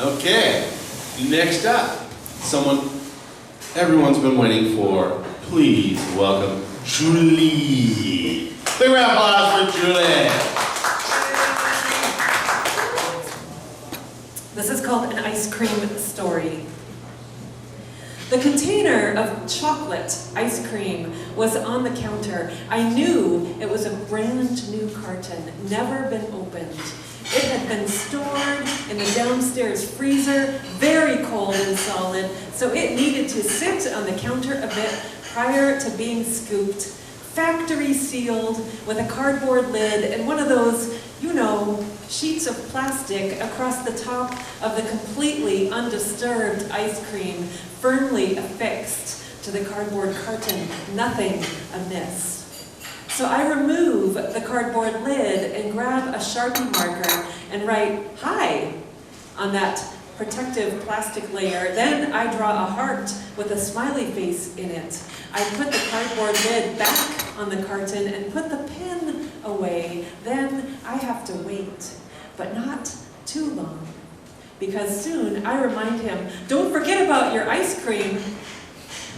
Okay, next up, someone everyone's been waiting for. Please welcome Julie. Big round of applause for Julie. This is called an ice cream story. The container of chocolate ice cream was on the counter. I knew it was a brand new carton, never been opened. It had been stored in the downstairs freezer, very cold and solid, so it needed to sit on the counter a bit prior to being scooped. Factory sealed with a cardboard lid and one of those, you know, sheets of plastic across the top of the completely undisturbed ice cream, firmly affixed to the cardboard carton, nothing amiss. So I remove the cardboard lid and grab a Sharpie marker and write, "Hi," on that protective plastic layer. Then I draw a heart with a smiley face in it. I put the cardboard lid back on the carton and put the pen away. Then I have to wait, but not too long. Because soon I remind him, "Don't forget about your ice cream."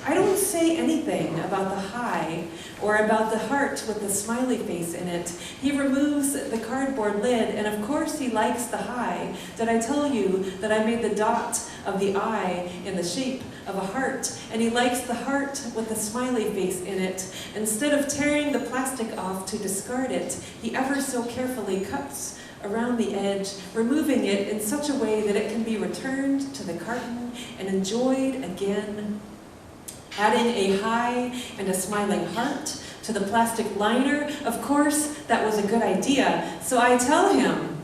I don't say anything about the hi or about the heart with the smiley face in it. He removes the cardboard lid, and of course he likes the hi. Did I tell you that I made the dot of the I in the shape of a heart? And he likes the heart with the smiley face in it. Instead of tearing the plastic off to discard it, he ever so carefully cuts around the edge, removing it in such a way that it can be returned to the carton and enjoyed again. Adding a hi and a smiling heart to the plastic liner, of course, that was a good idea. So I tell him,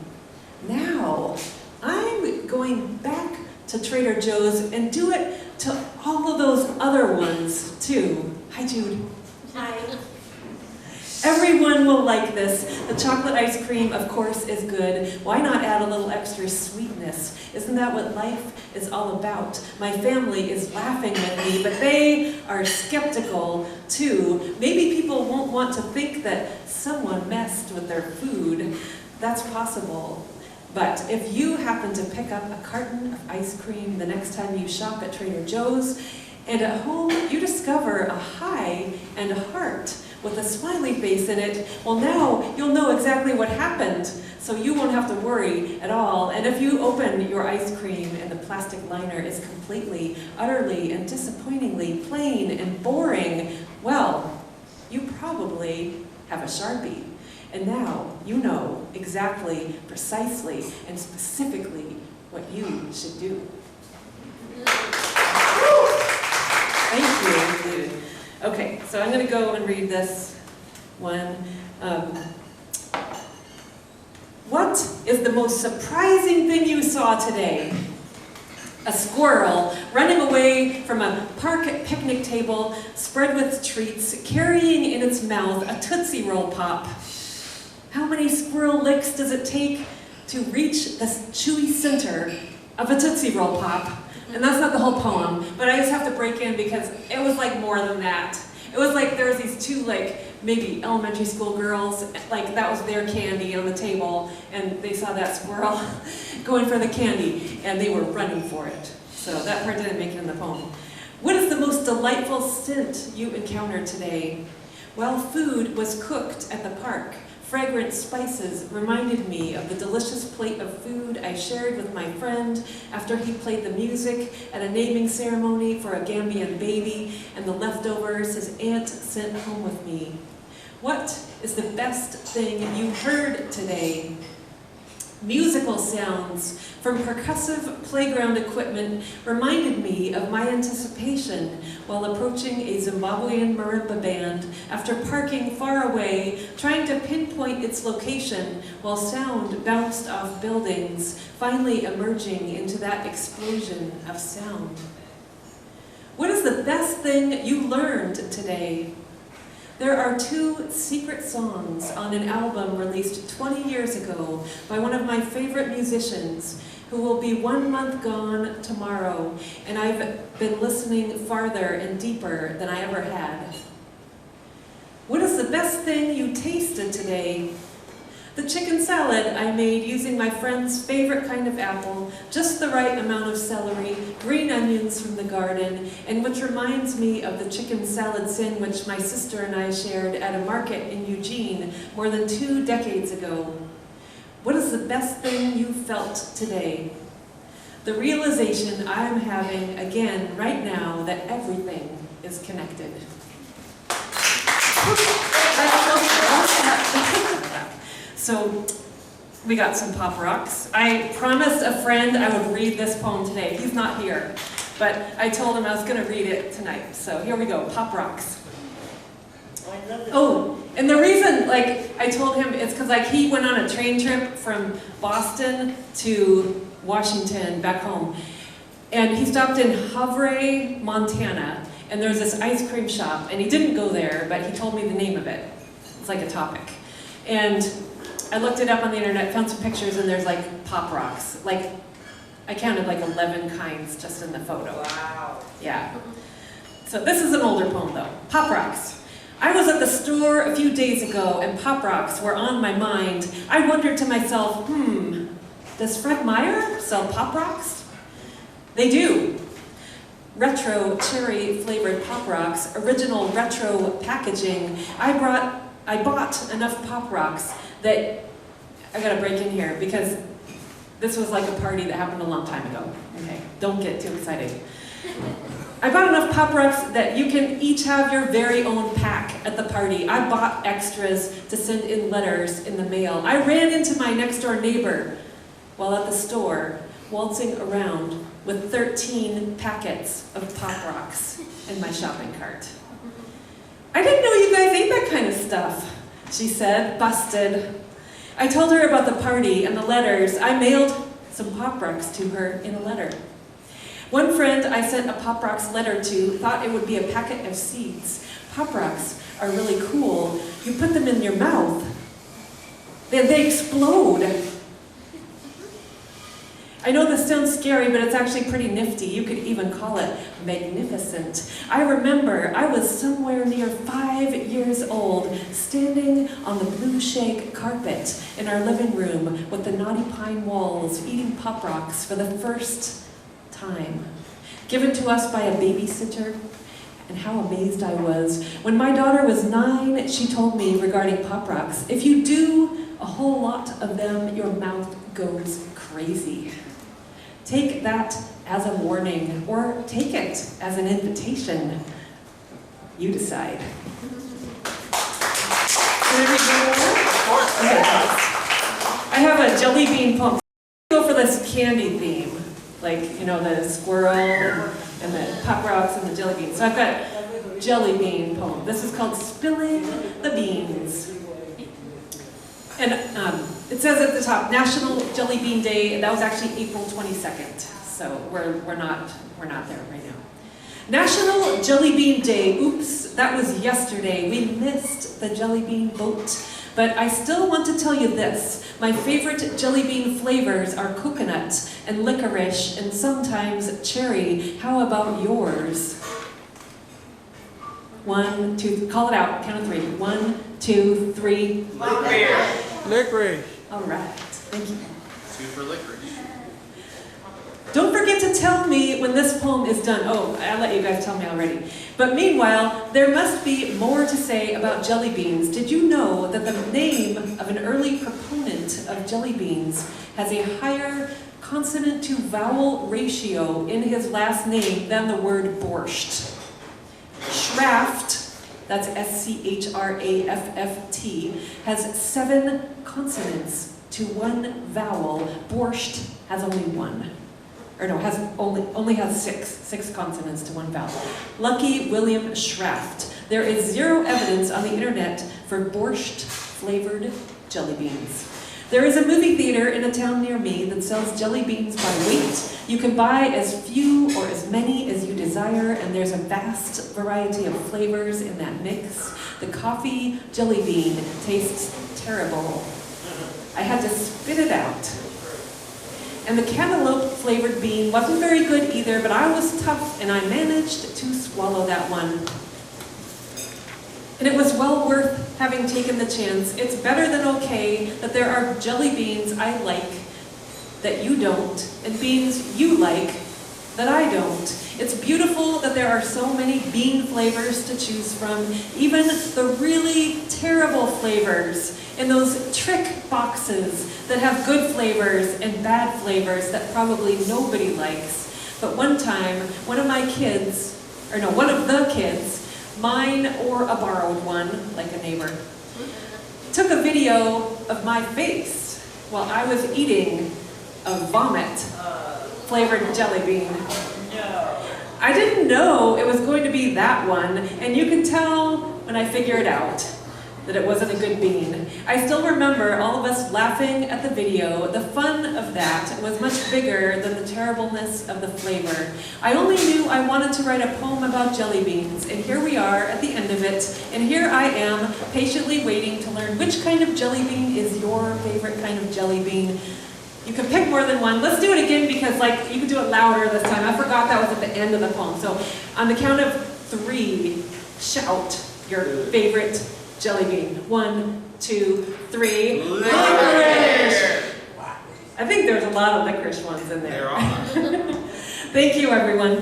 "Now, I'm going back to Trader Joe's and do it to all of those other ones, too." Hi, Jude. Hi. Everyone will like this. The chocolate ice cream, of course, is good. Why not add a little extra sweetness? Isn't that what life is all about? My family is laughing with me, but they are skeptical, too. Maybe people won't want to think that someone messed with their food. That's possible. But if you happen to pick up a carton of ice cream the next time you shop at Trader Joe's, and at home you discover a hi and a heart with a smiley face in it, well, now you'll know exactly what happened, so you won't have to worry at all. And if you open your ice cream and the plastic liner is completely, utterly, and disappointingly plain and boring, well, you probably have a Sharpie. And now you know exactly, precisely, and specifically what you should do. Thank you. Okay, so I'm going to go and read this one. What is the most surprising thing you saw today? A squirrel running away from a park picnic table spread with treats, carrying in its mouth a Tootsie Roll Pop. How many squirrel licks does it take to reach the chewy center of a Tootsie Roll Pop? And that's not the whole poem, but I just have to break in because it was like more than that. It was like there was these two maybe elementary school girls, like that was their candy on the table, and they saw that squirrel going for the candy, and they were running for it. So that part didn't make it in the poem. What is the most delightful scent you encountered today? Well, food was cooked at the park. Fragrant spices reminded me of the delicious plate of food I shared with my friend after he played the music at a naming ceremony for a Gambian baby, and the leftovers his aunt sent home with me. What is the best thing you heard today? Musical sounds from percussive playground equipment reminded me of my anticipation while approaching a Zimbabwean marimba band after parking far away, trying to pinpoint its location while sound bounced off buildings, finally emerging into that explosion of sound. What is the best thing you learned today? There are 2 secret songs on an album released 20 years ago by one of my favorite musicians who will be 1 month gone tomorrow, and I've been listening farther and deeper than I ever had. What is the best thing you tasted today? The chicken salad I made using my friend's favorite kind of apple, just the right amount of celery, green onions from the garden, and which reminds me of the chicken salad sandwich my sister and I shared at a market in Eugene more than 2 decades ago. What is the best thing you felt today? The realization I'm having again right now that everything is connected. So we got some pop rocks. I promised a friend I would read this poem today. He's not here, but I told him I was going to read it tonight. So here we go, pop rocks. Oh, and the reason, I told him it's because, he went on a train trip from Boston to Washington, back home. And he stopped in Havre, Montana, and there's this ice cream shop, and he didn't go there, but he told me the name of it. It's like a topic. And I looked it up on the internet, found some pictures, and there's pop rocks. I counted 11 kinds just in the photo. Wow. Yeah. So this is an older poem though. Pop rocks. I was at the store a few days ago and pop rocks were on my mind. I wondered to myself, does Fred Meyer sell pop rocks? They do. Retro cherry flavored pop rocks, original retro packaging. I bought enough pop rocks that, I gotta break in here because this was a party that happened a long time ago. Okay, don't get too excited. I bought enough pop rocks that you can each have your very own pack at the party. I bought extras to send in letters in the mail. I ran into my next door neighbor while at the store, waltzing around with 13 packets of pop rocks in my shopping cart. I didn't know you guys ate that kind of stuff, she said, busted. I told her about the party and the letters. I mailed some pop rocks to her in a letter. One friend I sent a pop rocks letter to thought it would be a packet of seeds. Pop rocks are really cool. You put them in your mouth. They explode. I know this sounds scary, but it's actually pretty nifty. You could even call it magnificent. I remember I was somewhere near 5 years old, standing on the blue shake carpet in our living room with the knotty pine walls, eating pop rocks for the first time. Given to us by a babysitter, and how amazed I was. When my daughter was 9, she told me regarding pop rocks, if you do a whole lot of them, your mouth goes crazy. Take that as a warning, or take it as an invitation. You decide. Can I read one more? Of course. Okay. I have a jelly bean poem. Go for this candy theme, the squirrel and the pop rocks and the jelly beans. So I've got jelly bean poem. This is called Spilling the Beans. And it says at the top, National Jelly Bean Day. That was actually April 22nd. So we're not there right now. National Jelly Bean Day. Oops, that was yesterday. We missed the jelly bean boat. But I still want to tell you this. My favorite jelly bean flavors are coconut and licorice and sometimes cherry. How about yours? 1, 2, call it out, count of 3. 1, 2, 3. Licorice. All right, thank you. 2 for licorice. Don't forget to tell me when this poem is done. Oh, I'll let you guys tell me already. But meanwhile, there must be more to say about jelly beans. Did you know that the name of an early proponent of jelly beans has a higher consonant to vowel ratio in his last name than the word borscht? Schraft, that's S-C-H-R-A-F-F-T, has 7 consonants to 1 vowel. Borscht has only 1. Or no, only has 6 consonants to 1 vowel. Lucky William Schraft. There is 0 evidence on the internet for borscht-flavored jelly beans. There is a movie theater in a town near me that sells jelly beans by weight. You can buy as few or as many as you desire, and there's a vast variety of flavors in that mix. The coffee jelly bean tastes terrible. I had to spit it out. And the cantaloupe flavored bean wasn't very good either, but I was tough and I managed to swallow that one. And it was well worth having taken the chance, it's better than okay that there are jelly beans I like that you don't, and beans you like that I don't. It's beautiful that there are so many bean flavors to choose from, even the really terrible flavors in those trick boxes that have good flavors and bad flavors that probably nobody likes. But one time, one of the kids, mine or a borrowed one, like a neighbor, took a video of my face while I was eating a vomit flavored jelly bean. I didn't know it was going to be that one, and you can tell when I figure it out that it wasn't a good bean. I still remember all of us laughing at the video. The fun of that was much bigger than the terribleness of the flavor. I only knew I wanted to write a poem about jelly beans, and here we are at the end of it, and here I am patiently waiting to learn which kind of jelly bean is your favorite kind of jelly bean. You can pick more than one. Let's do it again because you can do it louder this time. I forgot that was at the end of the poem. So on the count of 3, shout your favorite jelly bean. 1, 2, 3. Licorice! I think there's a lot of licorice ones in there. There are. Thank you, everyone.